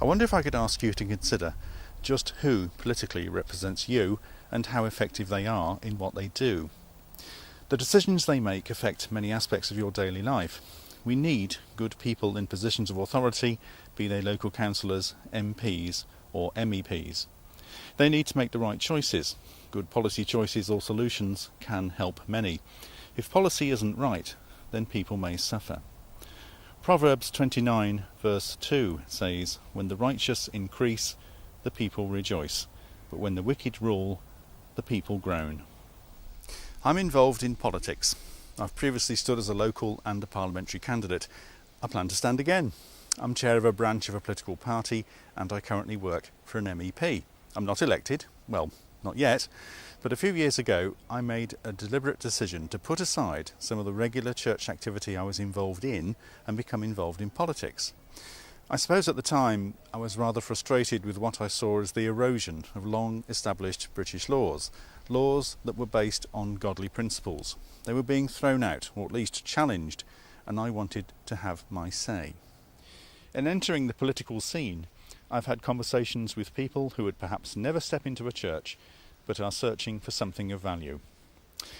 I wonder if I could ask you to consider just who politically represents you and how effective they are in what they do. The decisions they make affect many aspects of your daily life. We need good people in positions of authority, be they local councillors, MPs or MEPs. They need to make the right choices. Good policy choices or solutions can help many. If policy isn't right, then people may suffer. Proverbs 29 verse 2 says, "When the righteous increase, the people rejoice, but when the wicked rule, the people groan." I'm involved in politics. I've previously stood as a local and a parliamentary candidate. I plan to stand again. I'm chair of a branch of a political party and I currently work for an MEP. I'm not elected, well, not yet, but a few years ago I made a deliberate decision to put aside some of the regular church activity I was involved in and become involved in politics. I suppose at the time I was rather frustrated with what I saw as the erosion of long established British laws that were based on godly principles. They were being thrown out, or at least challenged, and I wanted to have my say. In entering the political scene, I've had conversations with people who would perhaps never step into a church, but are searching for something of value.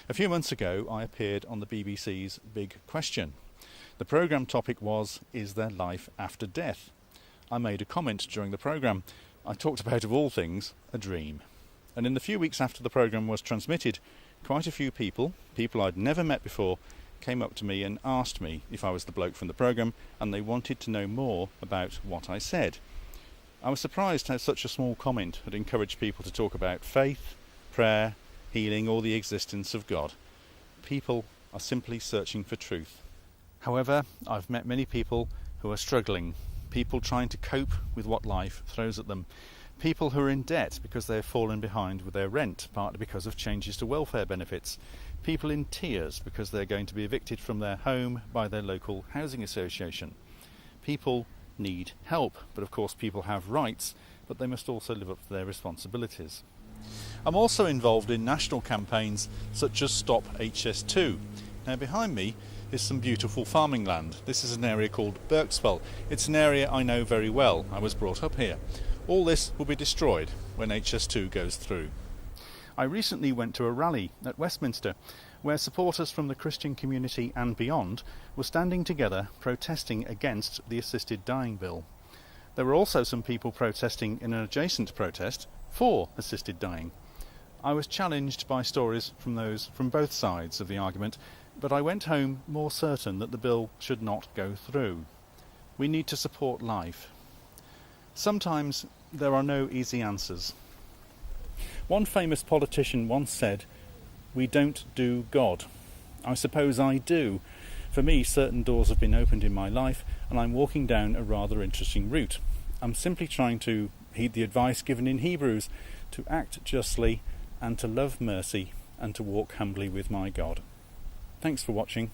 A few months ago, I appeared on the BBC's Big Question. The programme topic was, "Is there life after death?" I made a comment during the programme. I talked about, of all things, a dream. And in the few weeks after the programme was transmitted, quite a few people I'd never met before, came up to me and asked me if I was the bloke from the programme, and they wanted to know more about what I said. I was surprised how such a small comment had encouraged people to talk about faith, prayer, healing, or the existence of God. People are simply searching for truth. However, I've met many people who are struggling, people trying to cope with what life throws at them, people who are in debt because they have fallen behind with their rent, partly because of changes to welfare benefits, people in tears because they're going to be evicted from their home by their local housing association. People need help, but of course people have rights, but they must also live up to their responsibilities. I'm also involved in national campaigns such as Stop HS2. Now behind me is some beautiful farming land. This is an area called Berkswell. It's an area I know very well. I was brought up here. All this will be destroyed when HS2 goes through. I recently went to a rally at Westminster where supporters from the Christian community and beyond were standing together protesting against the assisted dying bill. There were also some people protesting in an adjacent protest for assisted dying. I was challenged by stories from both sides of the argument, but I went home more certain that the bill should not go through. We need to support life. Sometimes there are no easy answers. One famous politician once said, "We don't do God." I suppose I do. For me, certain doors have been opened in my life, and I'm walking down a rather interesting route. I'm simply trying to heed the advice given in Hebrews, to act justly and to love mercy and to walk humbly with my God. Thanks for watching.